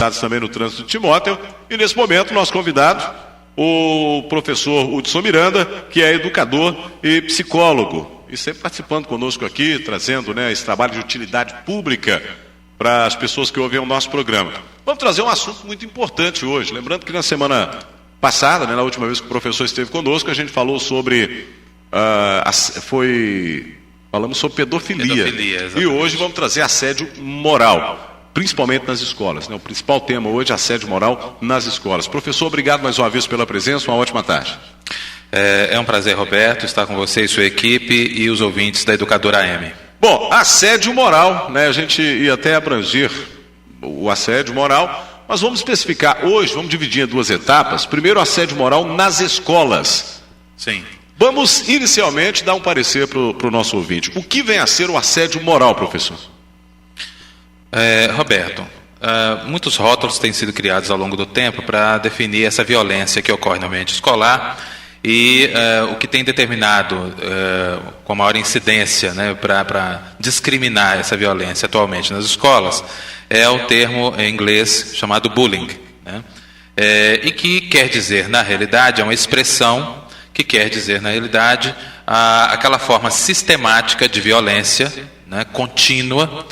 acidentados também no trânsito de Timóteo. E nesse momento, nosso convidado, o professor Hudson Miranda, que é educador e psicólogo, e sempre participando conosco aqui, trazendo, né, esse trabalho de utilidade pública para as pessoas que ouvem o nosso programa. Vamos trazer um assunto muito importante hoje. Lembrando que na semana passada, né, na última vez que o professor esteve conosco, a gente falou sobre... falamos sobre pedofilia. E hoje vamos trazer assédio moral, principalmente nas escolas, né? O principal tema hoje é assédio moral nas escolas. Professor, obrigado mais uma vez pela presença, uma ótima tarde. É um prazer, Roberto, estar com você e sua equipe e os ouvintes da Educadora AM. Bom, assédio moral, né? A gente ia até abranger o assédio moral, mas vamos especificar hoje, vamos dividir em duas etapas. Primeiro, assédio moral nas escolas. Sim. Vamos inicialmente dar um parecer para o nosso ouvinte. O que vem a ser o assédio moral, professor? Roberto, muitos rótulos têm sido criados ao longo do tempo para definir essa violência que ocorre no ambiente escolar e o que tem determinado com maior incidência, né, para discriminar essa violência atualmente nas escolas é o termo em inglês chamado bullying, né, e que quer dizer, na realidade, é uma expressão que quer dizer, na realidade, aquela forma sistemática de violência, né, contínua,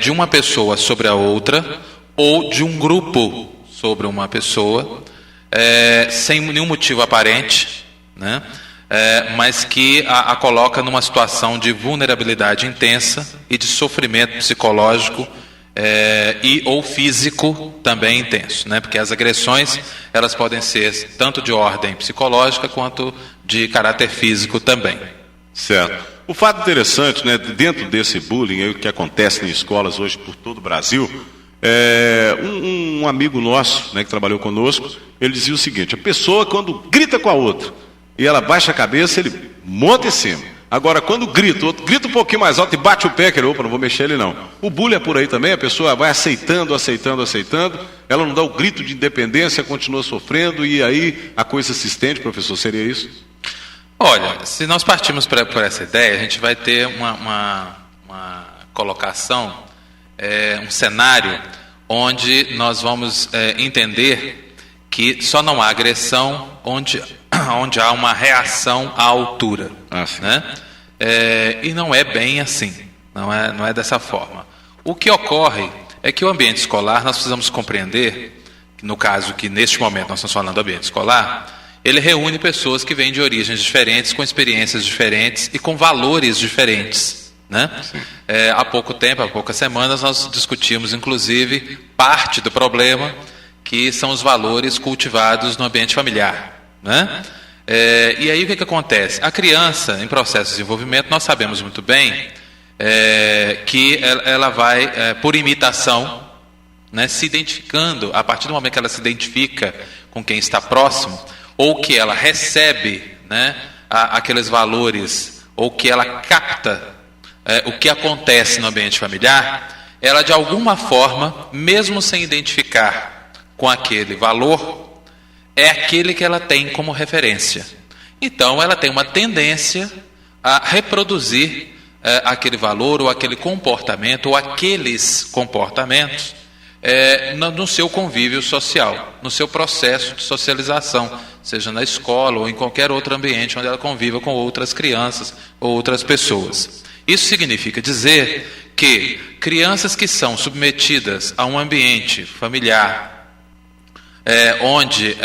de uma pessoa sobre a outra, ou de um grupo sobre uma pessoa, sem nenhum motivo aparente, né, mas que a coloca numa situação de vulnerabilidade intensa e de sofrimento psicológico e ou físico também intenso, né? Porque as agressões elas podem ser tanto de ordem psicológica quanto de caráter físico também. Certo. O fato interessante, né, dentro desse bullying aí, que acontece em escolas hoje por todo o Brasil, um amigo nosso, né, que trabalhou conosco, ele dizia o seguinte: a pessoa quando grita com a outra e ela baixa a cabeça, ele monta em cima. Agora, quando grita, o outro grita um pouquinho mais alto e bate o pé, que ele, opa, não vou mexer ele não. O bullying é por aí também, a pessoa vai aceitando, ela não dá o grito de independência, continua sofrendo e aí a coisa se estende, professor, seria isso? Olha, se nós partirmos por essa ideia, a gente vai ter uma colocação, um cenário onde nós vamos entender que só não há agressão onde há uma reação à altura, né? E não é bem assim, não é dessa forma. O que ocorre é que o ambiente escolar, nós precisamos compreender, no caso que neste momento nós estamos falando do ambiente escolar, ele reúne pessoas que vêm de origens diferentes, com experiências diferentes e com valores diferentes, né? Há pouco tempo, há poucas semanas, nós discutimos inclusive parte do problema, que são os valores cultivados no ambiente familiar, né? E aí o que acontece? A criança, em processo de desenvolvimento, nós sabemos muito bem que ela vai, por imitação, né, se identificando, a partir do momento que ela se identifica com quem está próximo, ou que ela recebe, né, aqueles valores, ou que ela capta o que acontece no ambiente familiar, ela de alguma forma, mesmo sem identificar com aquele valor, é aquele que ela tem como referência. Então, ela tem uma tendência a reproduzir aquele valor, ou aquele comportamento, ou aqueles comportamentos no seu convívio social, no seu processo de socialização, seja na escola ou em qualquer outro ambiente onde ela conviva com outras crianças ou outras pessoas. Isso significa dizer que crianças que são submetidas a um ambiente familiar onde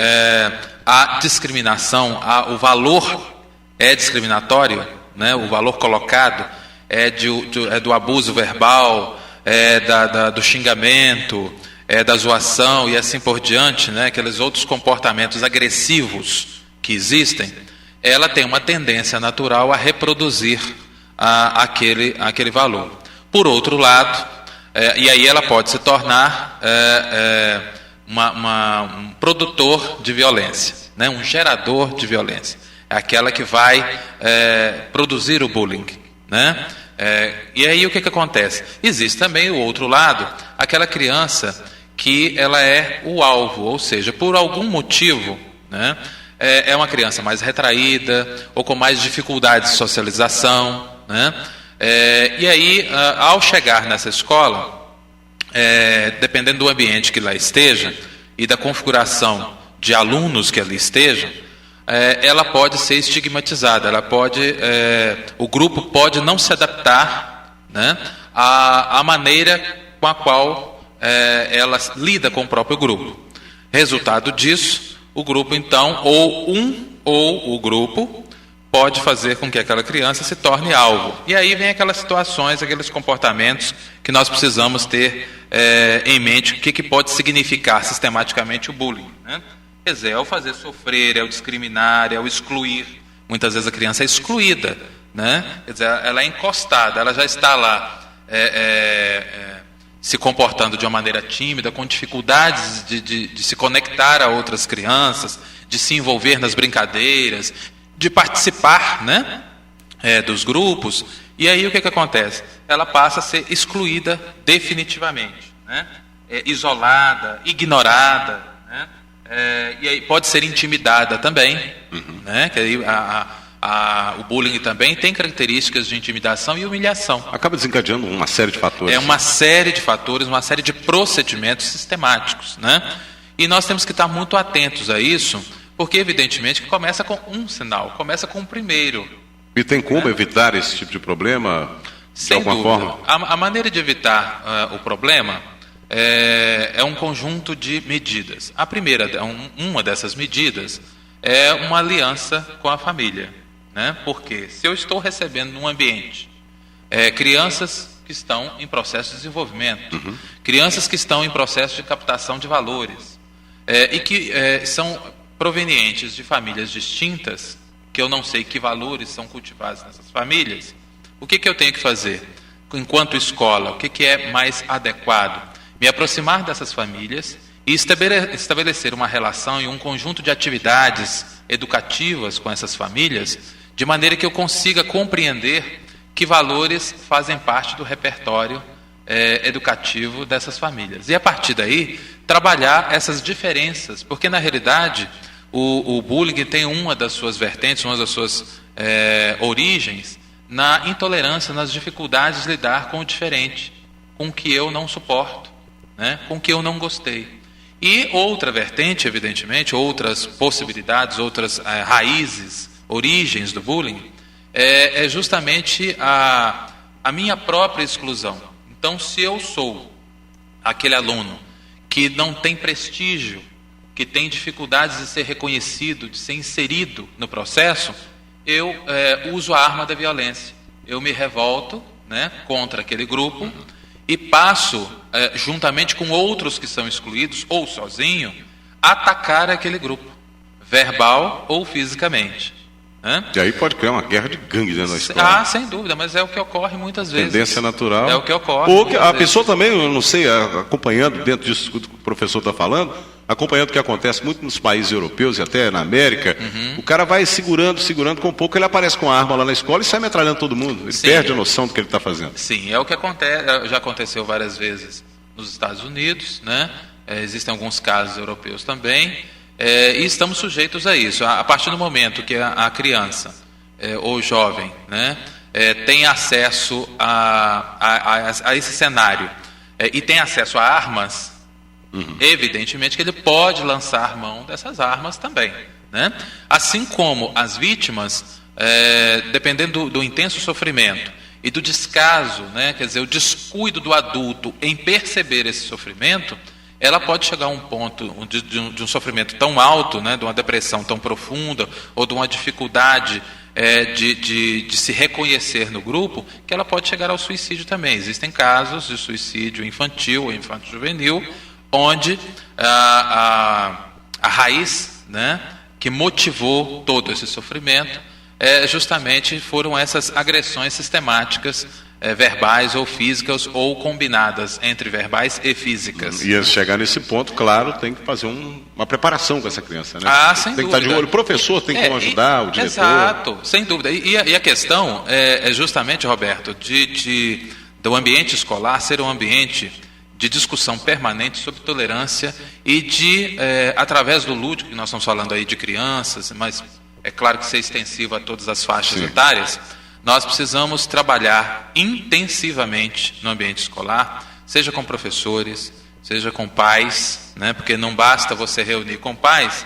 a discriminação, o valor é discriminatório, né? O valor colocado é do abuso verbal, do xingamento, da zoação e assim por diante, né? Aqueles outros comportamentos agressivos que existem, ela tem uma tendência natural a reproduzir aquele valor. Por outro lado, e aí ela pode se tornar um produtor de violência, né? Um gerador de violência. É aquela que vai produzir o bullying, né? E aí o que acontece? Existe também o outro lado, aquela criança que ela é o alvo, ou seja, por algum motivo, né? É uma criança mais retraída ou com mais dificuldades de socialização, né? E aí, ao chegar nessa escola, dependendo do ambiente que lá esteja e da configuração de alunos que ali estejam, ela pode ser estigmatizada, o grupo pode não se adaptar, né, à maneira com a qual ela lida com o próprio grupo. Resultado disso, o grupo então, ou o grupo, pode fazer com que aquela criança se torne alvo. E aí vem aquelas situações, aqueles comportamentos que nós precisamos ter em mente, o que pode significar sistematicamente o bullying, né? Quer dizer, é o fazer sofrer, é o discriminar, é o excluir. Muitas vezes a criança é excluída, né? Quer dizer, ela é encostada, ela já está lá se comportando de uma maneira tímida, com dificuldades de se conectar a outras crianças, de se envolver nas brincadeiras, de participar, né, dos grupos. E aí o que acontece? Ela passa a ser excluída definitivamente, né? Isolada, ignorada, né? E aí pode ser intimidada também, né? Que aí o bullying também tem características de intimidação e humilhação. Acaba desencadeando uma série de fatores. É uma série de fatores, uma série de procedimentos sistemáticos, né? E nós temos que estar muito atentos a isso, porque evidentemente que começa com um sinal, começa com o primeiro. E tem como evitar esse tipo de problema de alguma forma? A maneira de evitar o problema é um conjunto de medidas. A primeira, uma dessas medidas, é uma aliança com a família, né? Porque se eu estou recebendo num ambiente crianças que estão em processo de desenvolvimento, crianças que estão em processo de captação de valores, e que são provenientes de famílias distintas, que eu não sei que valores são cultivados nessas famílias, o que eu tenho que fazer? Enquanto escola, o que é mais adequado? Me aproximar dessas famílias e estabelecer uma relação e um conjunto de atividades educativas com essas famílias, de maneira que eu consiga compreender que valores fazem parte do repertório educativo dessas famílias. E a partir daí, trabalhar essas diferenças, porque na realidade o bullying tem uma das suas vertentes, uma das suas origens, na intolerância, nas dificuldades de lidar com o diferente, com o que eu não suporto, né, com o que eu não gostei. E outra vertente, evidentemente, outras possibilidades, outras raízes, origens do bullying, é justamente a minha própria exclusão. Então, se eu sou aquele aluno que não tem prestígio, que tem dificuldades de ser reconhecido, de ser inserido no processo, eu uso a arma da violência. Eu me revolto, né, contra aquele grupo e passo, juntamente com outros que são excluídos, ou sozinho, atacar aquele grupo, verbal ou fisicamente. Né? E aí pode criar uma guerra de gangue dentro da escola. Sem dúvida, mas é o que ocorre muitas vezes. Tendência natural. É o que ocorre. Ou que a pessoa também, eu não sei, acompanhando dentro disso que o professor está falando, acompanhando o que acontece muito nos países europeus e até na América, o cara vai segurando, com um pouco, ele aparece com a arma lá na escola e sai metralhando todo mundo. Ele perde a noção do que ele está fazendo. Sim, é o que acontece, já aconteceu várias vezes nos Estados Unidos, né? Existem alguns casos europeus também, e estamos sujeitos a isso. A partir do momento que a criança ou jovem, né, tem acesso a esse cenário e tem acesso a armas, evidentemente que ele pode lançar mão dessas armas também, né? Assim como as vítimas, dependendo do intenso sofrimento e do descaso, né, quer dizer, o descuido do adulto em perceber esse sofrimento, ela pode chegar a um ponto de um sofrimento tão alto, né, de uma depressão tão profunda, ou de uma dificuldade de se reconhecer no grupo, que ela pode chegar ao suicídio também. Existem casos de suicídio infantil ou infanto-juvenil, onde a raiz, né, que motivou todo esse sofrimento justamente foram essas agressões sistemáticas, verbais ou físicas, ou combinadas entre verbais e físicas. E antes de chegar nesse ponto, claro, tem que fazer uma preparação com essa criança, né? Sem tem dúvida. Que estar de olho. O professor tem que ajudar, o diretor. Exato, sem dúvida. E a questão é justamente, Roberto, do ambiente escolar ser um ambiente de discussão permanente sobre tolerância e através do lúdico, que nós estamos falando aí de crianças, mas é claro que isso é extensivo a todas as faixas etárias, nós precisamos trabalhar intensivamente no ambiente escolar seja com professores, seja com pais, né? Porque não basta você reunir com pais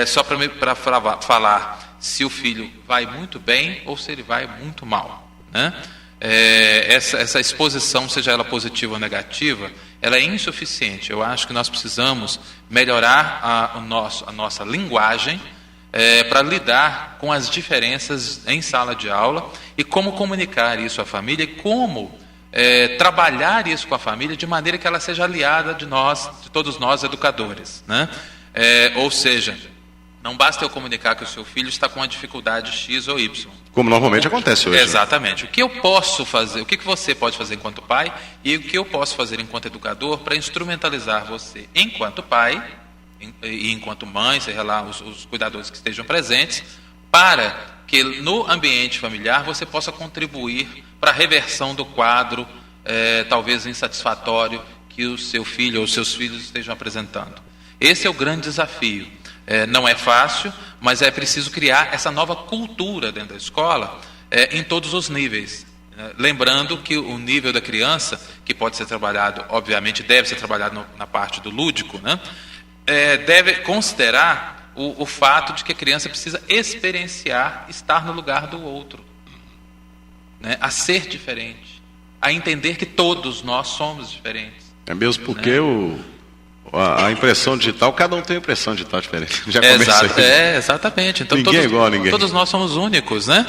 só para falar se o filho vai muito bem ou se ele vai muito mal, né? Essa exposição, seja ela positiva ou negativa, ela é insuficiente. Eu acho que nós precisamos melhorar a nossa linguagem para lidar com as diferenças em sala de aula e como comunicar isso à família e como trabalhar isso com a família de maneira que ela seja aliada de todos nós educadores, né? Ou seja, não basta eu comunicar que o seu filho está com uma dificuldade X ou Y. Como normalmente acontece hoje. Exatamente. O que eu posso fazer, o que você pode fazer enquanto pai e o que eu posso fazer enquanto educador para instrumentalizar você enquanto pai e enquanto mãe, seja lá os cuidadores que estejam presentes, para que no ambiente familiar você possa contribuir para a reversão do quadro, talvez insatisfatório, que o seu filho ou os seus filhos estejam apresentando. Esse é o grande desafio. Não é fácil, mas é preciso criar essa nova cultura dentro da escola em todos os níveis. Lembrando que o nível da criança, que pode ser trabalhado, obviamente deve ser trabalhado na parte do lúdico, né? Deve considerar o fato de que a criança precisa experienciar estar no lugar do outro, né? A ser diferente, a entender que todos nós somos diferentes. É mesmo porque a impressão digital, cada um tem impressão digital diferente. Já começa aqui. Exatamente. Então, ninguém é igual a ninguém. Todos nós somos únicos, né?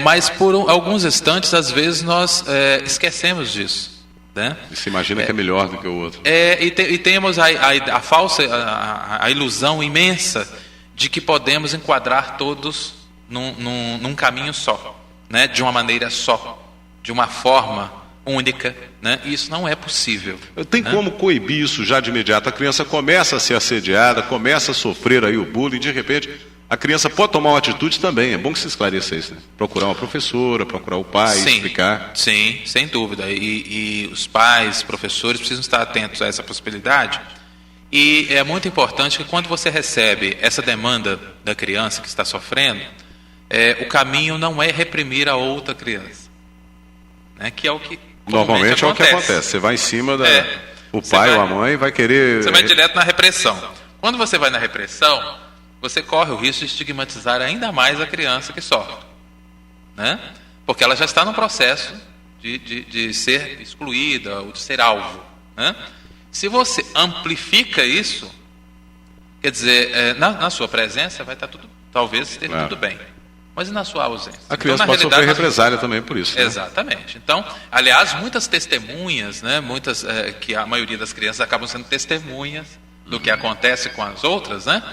Mas por alguns instantes, às vezes, nós esquecemos disso. Né? E se imagina que é melhor do que o outro. E temos a falsa, a ilusão imensa de que podemos enquadrar todos num caminho só, né? De uma maneira só, de uma forma única, né? E isso não é possível. Tem como coibir isso já de imediato? A criança começa a ser assediada, começa a sofrer aí o bullying, de repente a criança pode tomar uma atitude também. É bom que se esclareça isso, né? Procurar uma professora, procurar o pai, explicar. Sim, sem dúvida. E os pais, professores precisam estar atentos a essa possibilidade. E é muito importante que quando você recebe essa demanda da criança que está sofrendo, o caminho não é reprimir a outra criança, né? Que é o que normalmente é o que acontece. Você vai em cima o pai ou a mãe vai querer... Você vai direto na repressão. Quando você vai na repressão, você corre o risco de estigmatizar ainda mais a criança que sofre, né? Porque ela já está no processo de ser excluída ou de ser alvo, né? Se você amplifica isso, quer dizer, na sua presença vai estar tudo, talvez esteja tudo bem. Mas e na sua ausência? A criança então, pode sofrer represália também por isso. Né? Exatamente. Então, aliás, muitas testemunhas, né, que a maioria das crianças acabam sendo testemunhas do que acontece com as outras, né?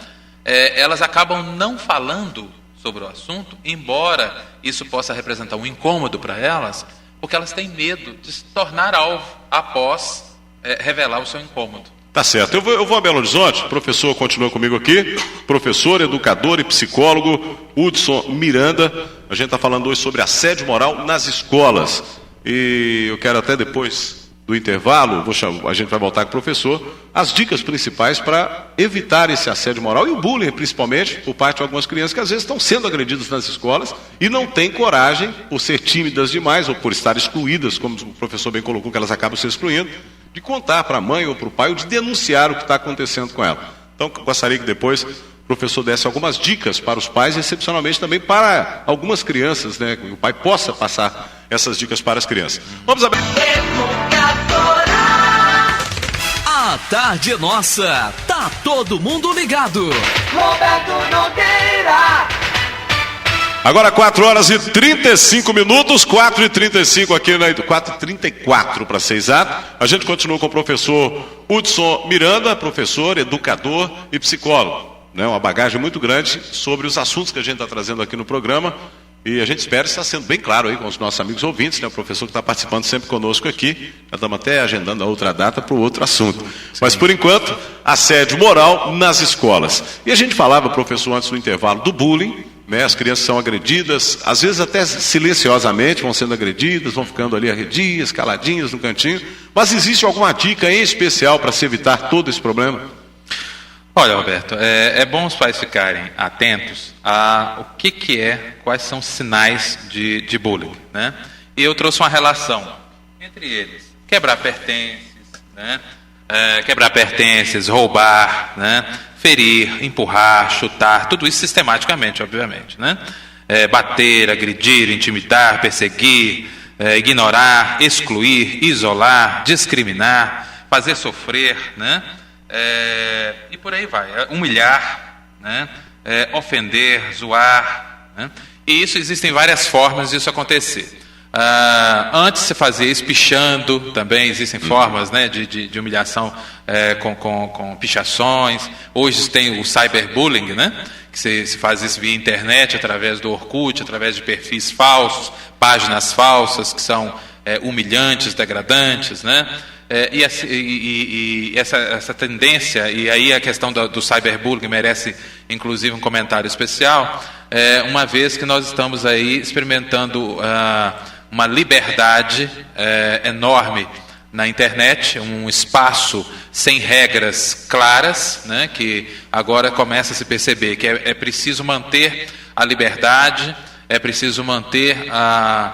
Elas acabam não falando sobre o assunto, embora isso possa representar um incômodo para elas, porque elas têm medo de se tornar alvo após revelar o seu incômodo. Tá certo. Eu vou a Belo Horizonte, o professor continua comigo aqui, professor, educador e psicólogo Hudson Miranda. A gente está falando hoje sobre assédio moral nas escolas. E eu quero até depois do intervalo, a gente vai voltar com o professor, as dicas principais para evitar esse assédio moral e o bullying, principalmente, por parte de algumas crianças que às vezes estão sendo agredidas nas escolas e não têm coragem, por ser tímidas demais ou por estar excluídas, como o professor bem colocou, que elas acabam se excluindo, de contar para a mãe ou para o pai ou de denunciar o que está acontecendo com ela. Então, gostaria que depois o professor desse algumas dicas para os pais, excepcionalmente também para algumas crianças, né? Que o pai possa passar essas dicas para as crianças. Vamos abrir. A tarde é nossa, tá todo mundo ligado. Roberto Nogueira. Agora 4 horas e 35 minutos, 4h35 aqui, 4h34 para ser exato. A gente continua com o professor Hudson Miranda, professor, educador e psicólogo. Né? Uma bagagem muito grande sobre os assuntos que a gente está trazendo aqui no programa. E a gente espera estar sendo bem claro aí com os nossos amigos ouvintes, né? O professor que está participando sempre conosco aqui. Já estamos até agendando a outra data para o outro assunto. Mas, por enquanto, assédio moral nas escolas. E a gente falava, professor, antes do intervalo, do bullying. Né? As crianças são agredidas, às vezes até silenciosamente vão sendo agredidas, vão ficando ali arredias, caladinhas no cantinho. Mas existe alguma dica em especial para se evitar todo esse problema? Olha, Roberto, é bom os pais ficarem atentos a o que quais são os sinais de bullying, né? E eu trouxe uma relação entre eles. quebrar pertences, roubar, né? Ferir, empurrar, chutar, tudo isso sistematicamente, obviamente, né? Bater, agredir, intimidar, perseguir, ignorar, excluir, isolar, discriminar, fazer sofrer, né? E por aí vai, humilhar, né? Ofender, zoar, né? E isso, existem várias formas disso acontecer. Antes se fazia isso pichando, também existem formas, né, de humilhação com pichações. Hoje tem o cyberbullying, né, que se faz isso via internet, através do Orkut, através de perfis falsos, páginas falsas que são humilhantes, degradantes, né? E essa tendência, e aí a questão do cyberbullying merece inclusive um comentário especial, uma vez que nós estamos aí experimentando uma liberdade enorme na internet, um espaço sem regras claras, né, que agora começa a se perceber que é preciso manter a liberdade, é preciso manter a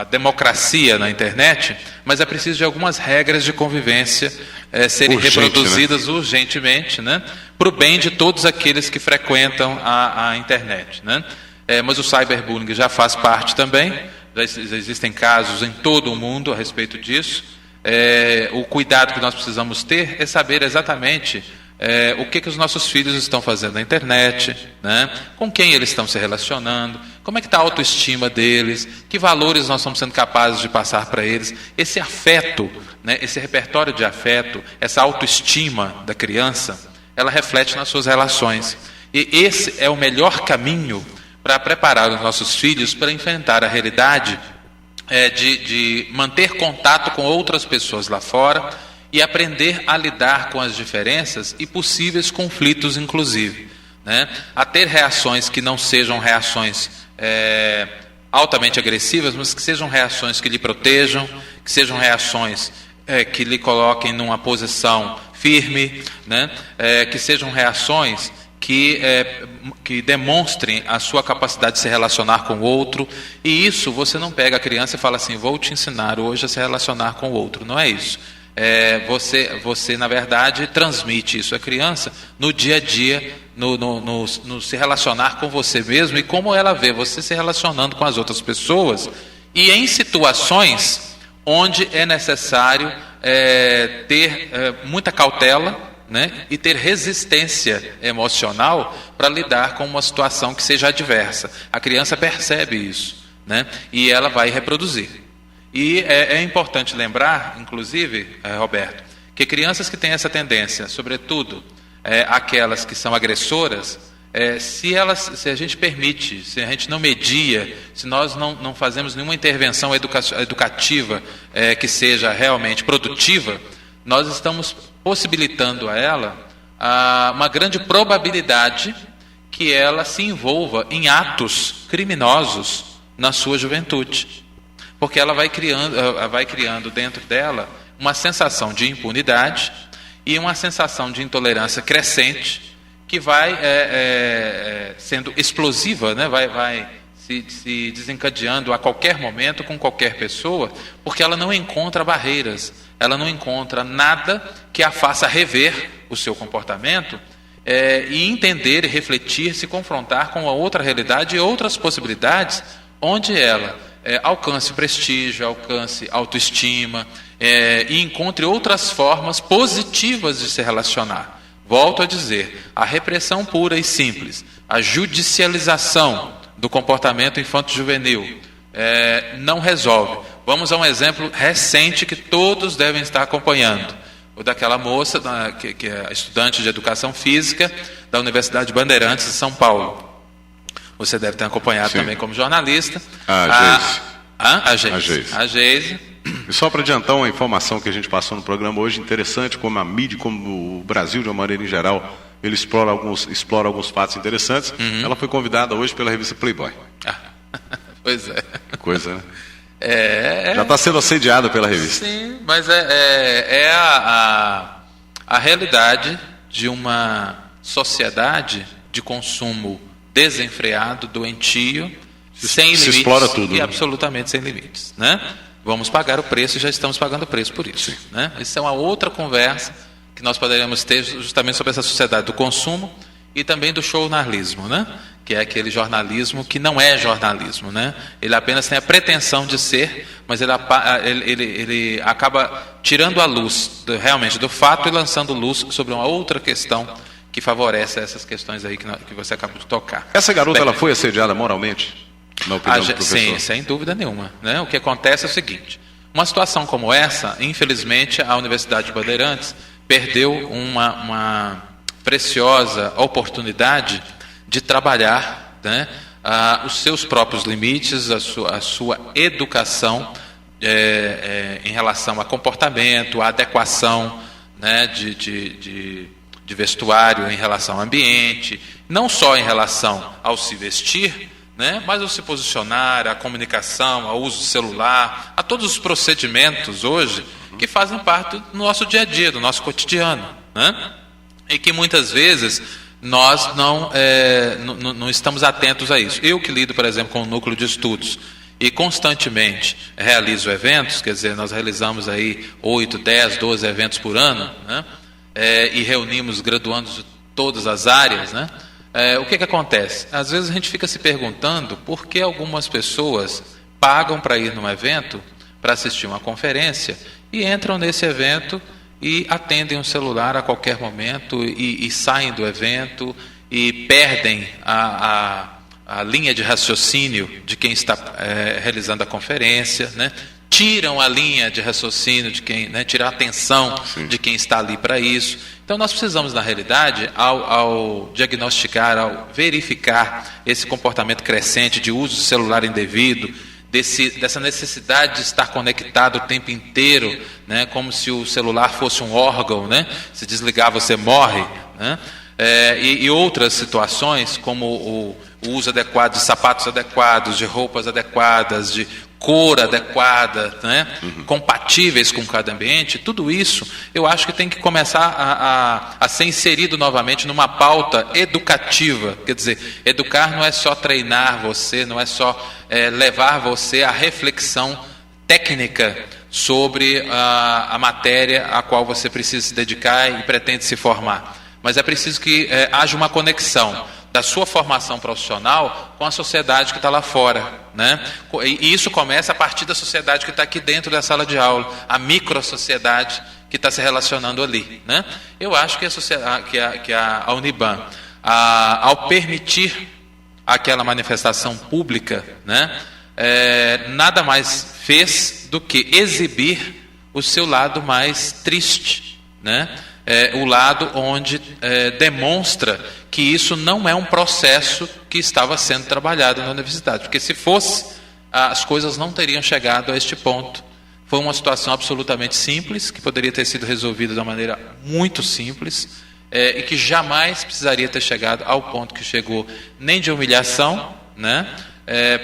democracia na internet, mas é preciso de algumas regras de convivência serem reproduzidas, né, urgentemente, né, para o bem de todos aqueles que frequentam a internet, né? Mas o cyberbullying já faz parte também, já existem casos em todo o mundo a respeito disso. O cuidado que nós precisamos ter é saber exatamente o que os nossos filhos estão fazendo na internet, né? Com quem eles estão se relacionando, como é que está a autoestima deles, que valores nós estamos sendo capazes de passar para eles. Esse afeto, né, esse repertório de afeto, essa autoestima da criança, ela reflete nas suas relações. E esse é o melhor caminho para preparar os nossos filhos para enfrentar a realidade de manter contato com outras pessoas lá fora e aprender a lidar com as diferenças e possíveis conflitos, inclusive, né? A ter reações que não sejam reações altamente agressivas, mas que sejam reações que lhe protejam, que sejam reações que lhe coloquem numa posição firme, né? Que sejam reações que demonstrem a sua capacidade de se relacionar com o outro. E isso, você não pega a criança e fala assim, vou te ensinar hoje a se relacionar com o outro. Não é isso. Você, na verdade, transmite isso à criança no dia a dia, no se relacionar com você mesmo e como ela vê você se relacionando com as outras pessoas, e em situações onde é necessário ter muita cautela, né, e ter resistência emocional para lidar com uma situação que seja adversa. A criança percebe isso, né, e ela vai reproduzir. E é importante lembrar, inclusive, Roberto, que crianças que têm essa tendência, sobretudo aquelas que são agressoras, se a gente permite, se a gente não media, se nós não fazemos nenhuma intervenção educativa que seja realmente produtiva, nós estamos possibilitando a ela uma grande probabilidade que ela se envolva em atos criminosos na sua juventude. Porque ela vai criando dentro dela uma sensação de impunidade e uma sensação de intolerância crescente que vai sendo explosiva, né? vai se desencadeando a qualquer momento com qualquer pessoa, porque ela não encontra barreiras, ela não encontra nada que a faça rever o seu comportamento e entender, refletir, se confrontar com a outra realidade e outras possibilidades onde ela alcance prestígio, alcance autoestima e encontre outras formas positivas de se relacionar. Volto a dizer, a repressão pura e simples, a judicialização do comportamento infanto-juvenil não resolve. Vamos a um exemplo recente que todos devem estar acompanhando. O daquela moça, que é estudante de educação física da Universidade Bandeirantes de São Paulo. Você deve ter acompanhado. Sim. Também como jornalista. A Geise. E só para adiantar uma informação que a gente passou no programa hoje, interessante, como a mídia, como o Brasil de uma maneira em geral, ele explora alguns fatos interessantes. Uhum. Ela foi convidada hoje pela revista Playboy. Pois é. Que coisa, né? Já está sendo assediada pela revista. Sim, mas a realidade de uma sociedade de consumo desenfreado, doentio, sem limites. Se explora tudo. E absolutamente sem limites, né? vamos pagar o preço e já estamos pagando o preço por isso. Né? Isso é uma outra conversa que nós poderíamos ter justamente sobre essa sociedade do consumo e também do jornalismo, né? Que é aquele jornalismo que não é jornalismo. Né? Ele apenas tem a pretensão de ser, mas ele acaba tirando a luz realmente do fato e lançando luz sobre uma outra questão que favorece essas questões aí que você acabou de tocar. Essa garota, ela foi assediada moralmente, na opinião do professor? Sim, sem dúvida nenhuma. Né? O que acontece é o seguinte, uma situação como essa, infelizmente, a Universidade de Bandeirantes perdeu uma preciosa oportunidade de trabalhar, né, os seus próprios limites, a sua educação em relação a comportamento, a adequação, né, de vestuário em relação ao ambiente, não só em relação ao se vestir, né, mas ao se posicionar, à comunicação, ao uso do celular, a todos os procedimentos hoje que fazem parte do nosso dia a dia, do nosso cotidiano, né, e que muitas vezes nós não estamos atentos a isso. Eu que lido, por exemplo, com o núcleo de estudos e constantemente realizo eventos, quer dizer, nós realizamos aí 8, 10, 12 eventos por ano, né? E reunimos graduandos de todas as áreas, né? O que acontece? Às vezes a gente fica se perguntando por que algumas pessoas pagam para ir num evento, para assistir uma conferência, e entram nesse evento e atendem o celular a qualquer momento e saem do evento e perdem a linha de raciocínio de quem está realizando a conferência, né? Tiram a linha de raciocínio de quem, né, tiram a atenção de quem está ali para isso. Então nós precisamos, na realidade, ao diagnosticar, ao verificar esse comportamento crescente de uso do celular indevido, dessa necessidade de estar conectado o tempo inteiro, né, como se o celular fosse um órgão, né, se desligar você morre, né, e outras situações como o uso adequado de sapatos adequados, de roupas adequadas, de cor adequada, né, compatíveis com cada ambiente, tudo isso eu acho que tem que começar a ser inserido novamente numa pauta educativa. Quer dizer, educar não é só treinar você, não é só levar você à reflexão técnica sobre a matéria a qual você precisa se dedicar e pretende se formar, mas é preciso que haja uma conexão da sua formação profissional com a sociedade que está lá fora, né? E isso começa a partir da sociedade que está aqui dentro da sala de aula, a micro-sociedade que está se relacionando ali, né? Eu acho que a Uniban, ao permitir aquela manifestação pública, né, nada mais fez do que exibir o seu lado mais triste, né? O lado onde demonstra que isso não é um processo que estava sendo trabalhado na universidade, porque se fosse, as coisas não teriam chegado a este ponto. Foi uma situação absolutamente simples, que poderia ter sido resolvida de uma maneira muito simples, e que jamais precisaria ter chegado ao ponto que chegou, nem de humilhação, né?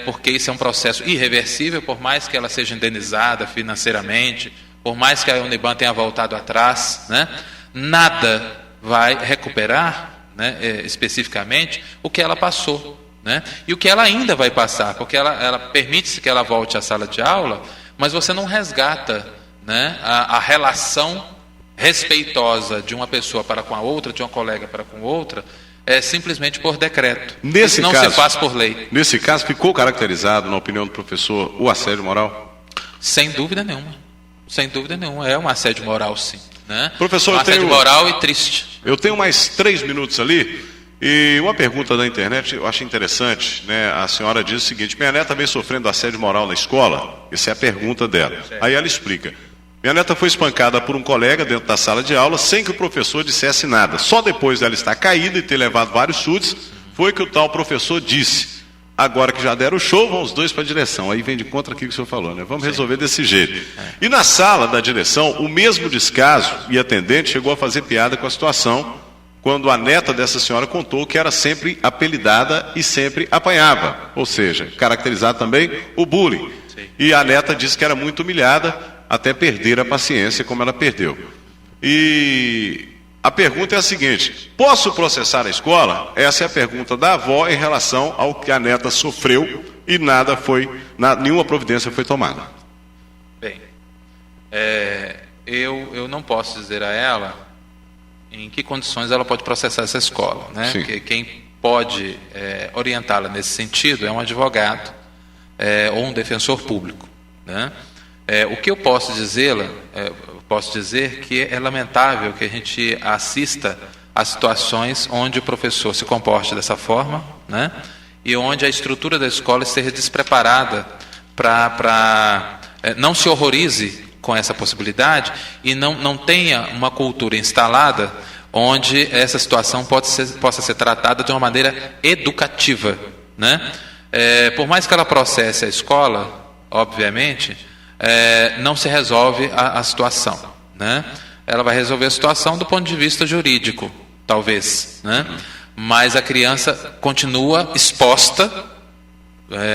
Porque isso é um processo irreversível, por mais que ela seja indenizada financeiramente, por mais que a Uniban tenha voltado atrás, né? Nada vai recuperar, né, especificamente o que ela passou, né, e o que ela ainda vai passar, porque ela permite-se que ela volte à sala de aula, mas você não resgata, né, a relação respeitosa de uma pessoa para com a outra, de uma colega para com outra, simplesmente por decreto. Nesse não caso, se faz por lei. Nesse caso, ficou caracterizado, na opinião do professor, o assédio moral? Sem dúvida nenhuma. Sem dúvida nenhuma. É um assédio moral, sim. Né? Professor, um assédio moral e triste. Eu tenho mais 3 minutos ali, e uma pergunta da internet eu achei interessante, né? A senhora diz o seguinte: minha neta vem sofrendo assédio moral na escola. Essa é a pergunta dela. Aí ela explica: minha neta foi espancada por um colega dentro da sala de aula sem que o professor dissesse nada. Só depois dela estar caída e ter levado vários chutes foi que o tal professor disse: agora que já deram o show, vão os dois para a direção. Aí vem de contra aquilo que o senhor falou, né? Vamos resolver desse jeito. E na sala da direção, o mesmo descaso e atendente chegou a fazer piada com a situação, quando a neta dessa senhora contou que era sempre apelidada e sempre apanhava. Ou seja, caracterizado também o bullying. E a neta disse que era muito humilhada, até perder a paciência como ela perdeu. E a pergunta é a seguinte: posso processar a escola? Essa é a pergunta da avó em relação ao que a neta sofreu e nenhuma providência foi tomada. Eu não posso dizer a ela em que condições ela pode processar essa escola, né? Sim. Quem pode orientá-la nesse sentido é um advogado ou um defensor público, né? O que eu posso posso dizer que é lamentável que a gente assista a situações onde o professor se comporte dessa forma, né? E onde a estrutura da escola esteja despreparada não se horrorize com essa possibilidade e não tenha uma cultura instalada onde essa situação possa ser tratada de uma maneira educativa, né? Por mais que ela processe a escola, obviamente, não se resolve a situação, né? Ela vai resolver a situação do ponto de vista jurídico, talvez, né? Mas a criança continua exposta.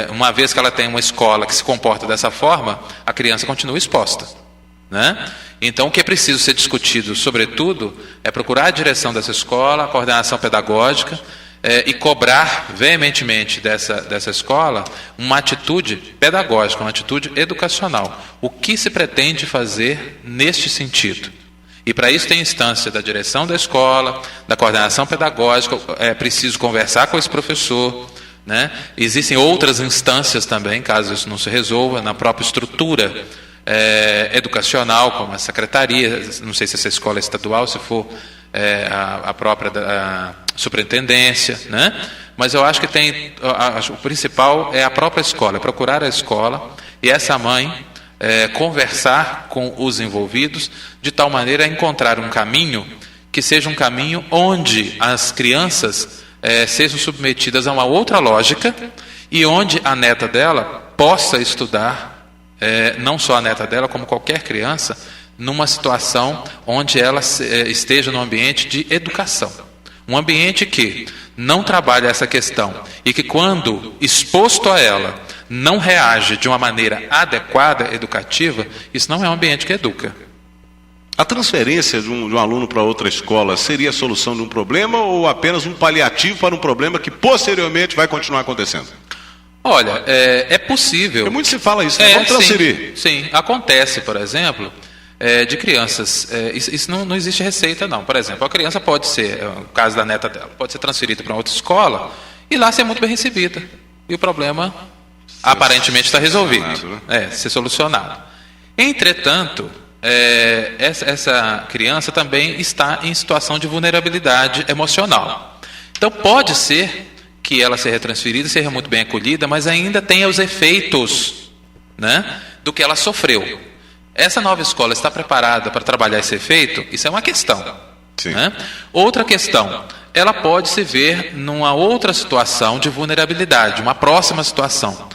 Uma vez que ela tem uma escola que se comporta dessa forma, a criança continua exposta, né? Então, o que é preciso ser discutido, sobretudo, é procurar a direção dessa escola, a coordenação pedagógica, e cobrar veementemente dessa escola uma atitude pedagógica, uma atitude educacional. O que se pretende fazer neste sentido? E para isso tem instância da direção da escola, da coordenação pedagógica, é preciso conversar com esse professor, né? Existem outras instâncias também, caso isso não se resolva, na própria estrutura educacional, como a secretaria, não sei se essa escola é estadual, se for a própria superintendência, né? Mas eu acho que o principal é a própria escola, procurar a escola e essa mãe conversar com os envolvidos de tal maneira a encontrar um caminho que seja um caminho onde as crianças sejam submetidas a uma outra lógica e onde a neta dela possa estudar, não só a neta dela, como qualquer criança, numa situação onde ela esteja num ambiente de educação. Um ambiente que não trabalha essa questão e que, quando exposto a ela, não reage de uma maneira adequada, educativa, isso não é um ambiente que educa. A transferência de um aluno para outra escola seria a solução de um problema ou apenas um paliativo para um problema que posteriormente vai continuar acontecendo? Olha, é possível. Porque muito se fala isso, né? Vamos transferir. Sim, acontece, por exemplo, de crianças. Isso não existe receita, não. Por exemplo, a criança pode ser, o caso da neta dela, pode ser transferida para outra escola e lá ser muito bem recebida. E o problema aparentemente está resolvido, ser solucionado. Entretanto, essa criança também está em situação de vulnerabilidade emocional. Então pode ser que ela seja transferida, seja muito bem acolhida, mas ainda tenha os efeitos, né, do que ela sofreu. Essa nova escola está preparada para trabalhar esse efeito? Isso é uma questão. Né? Outra questão, ela pode se ver numa outra situação de vulnerabilidade, uma próxima situação.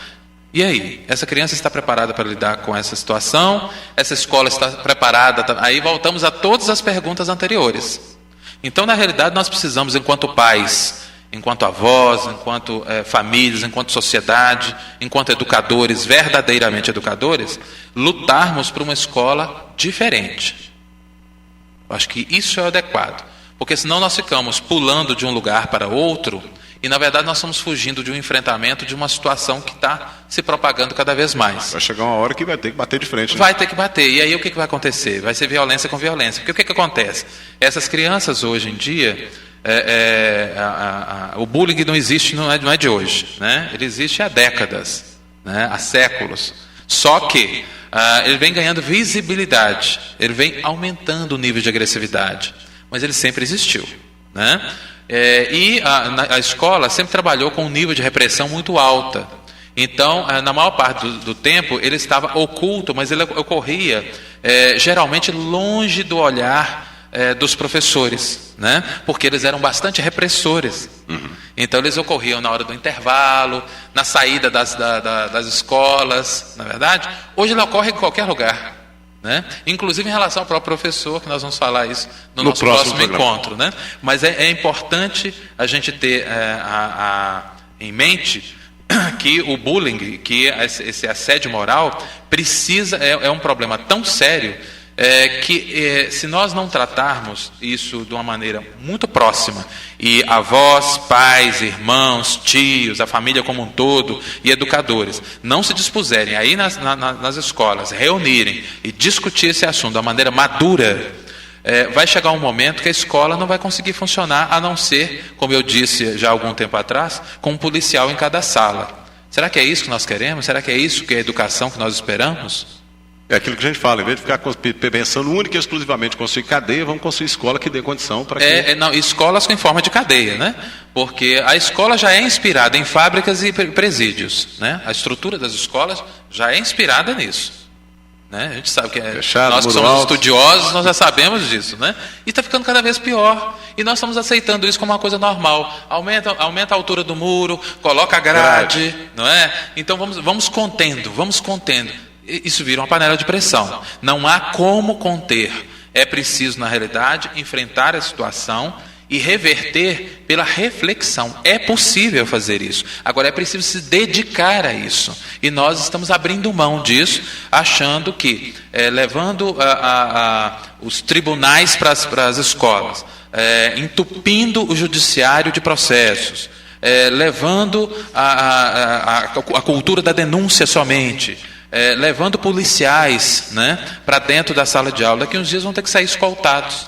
E aí? Essa criança está preparada para lidar com essa situação? Essa escola está preparada? Aí voltamos a todas as perguntas anteriores. Então, na realidade, nós precisamos, enquanto pais, enquanto avós, enquanto famílias, enquanto sociedade, enquanto educadores, verdadeiramente educadores, lutarmos por uma escola diferente. Eu acho que isso é adequado. Porque senão nós ficamos pulando de um lugar para outro e, na verdade, nós estamos fugindo de um enfrentamento de uma situação que está se propagando cada vez mais. Vai chegar uma hora que vai ter que bater de frente. Né? Vai ter que bater. E aí o que vai acontecer? Vai ser violência com violência. Porque o que acontece? Essas crianças hoje em dia, o bullying não existe, não é de hoje. Né? Ele existe há décadas, né? Há séculos. Só que ele vem ganhando visibilidade, ele vem aumentando o nível de agressividade. Mas ele sempre existiu. Né? E a escola sempre trabalhou com um nível de repressão muito alta. Então, na maior parte do tempo, ele estava oculto, mas ele ocorria geralmente longe do olhar dos professores, né? Porque eles eram bastante repressores. Uhum. Então, eles ocorriam na hora do intervalo, na saída das escolas, na verdade. Hoje ele ocorre em qualquer lugar. Né? Inclusive em relação ao próprio professor, que nós vamos falar isso no nosso próximo encontro, né? Mas é importante a gente ter em mente que o bullying, que esse assédio moral, é um problema tão sério se nós não tratarmos isso de uma maneira muito próxima, e avós, pais, irmãos, tios, a família como um todo e educadores não se dispuserem aí nas escolas, reunirem e discutir esse assunto de uma maneira madura, vai chegar um momento que a escola não vai conseguir funcionar, a não ser, como eu disse já há algum tempo atrás, com um policial em cada sala. Será que é isso que nós queremos? Será que é isso que é a educação que nós esperamos? É aquilo que a gente fala, em vez de ficar pensando única e exclusivamente em construir cadeia, vamos construir escola que dê condição para que... Não, escolas em forma de cadeia, né? Porque a escola já é inspirada em fábricas e presídios, né? A estrutura das escolas já é inspirada nisso. Né? A gente sabe que fechado, nós que somos estudiosos, nós já sabemos disso, né? E está ficando cada vez pior. E nós estamos aceitando isso como uma coisa normal. Aumenta a altura do muro, coloca a grade, não é? Então vamos contendo. Isso vira uma panela de pressão. Não há como conter. É preciso, na realidade, enfrentar a situação e reverter pela reflexão. É possível fazer isso. Agora é preciso se dedicar a isso. E nós estamos abrindo mão disso, achando que, levando os tribunais para as escolas, entupindo o judiciário de processos, levando a cultura da denúncia somente, levando policiais, né, para dentro da sala de aula, daqui uns dias vão ter que sair escoltados.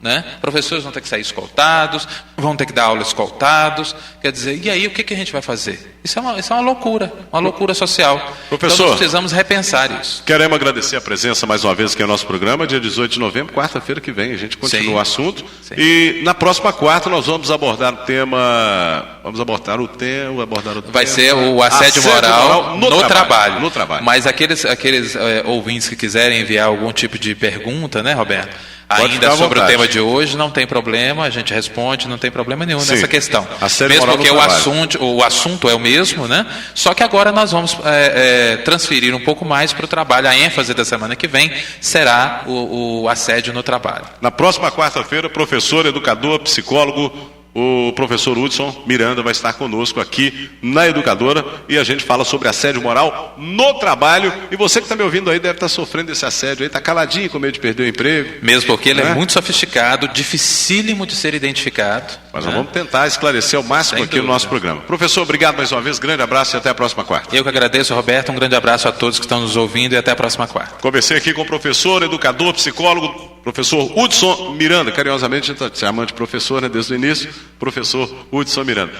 Né? Professores vão ter que sair escoltados, vão ter que dar aula escoltados. Quer dizer, e aí o que a gente vai fazer? Isso é uma loucura social. Professor, então nós precisamos repensar isso. Queremos agradecer a presença mais uma vez aqui no nosso programa, dia 18 de novembro, quarta-feira que vem, a gente continua o assunto. Sim. E na próxima quarta nós vamos abordar o tema. Vai ser o assédio moral no trabalho. No trabalho. Mas aqueles ouvintes que quiserem enviar algum tipo de pergunta, né, Roberto? Pode Ainda sobre o tema de hoje, não tem problema, a gente responde, não tem problema nenhum nessa questão. Mesmo porque o assunto é o mesmo, né? Só que agora nós vamos transferir um pouco mais para o trabalho. A ênfase da semana que vem será o assédio no trabalho. Na próxima quarta-feira, professor, educador, psicólogo, o professor Hudson Miranda vai estar conosco aqui na Educadora e a gente fala sobre assédio moral no trabalho. E você que está me ouvindo aí deve estar sofrendo esse assédio aí, está caladinho com medo de perder o emprego. Mesmo porque ele é muito sofisticado, dificílimo de ser identificado. Mas nós vamos tentar esclarecer ao máximo Sem aqui no nosso programa. Professor, obrigado mais uma vez, grande abraço e até a próxima quarta. Eu que agradeço, Roberto, um grande abraço a todos que estão nos ouvindo e até a próxima quarta. Conversei aqui com o professor, educador, psicólogo, professor Hudson Miranda, carinhosamente, chamando de professor, né, desde o início, professor Hudson Miranda.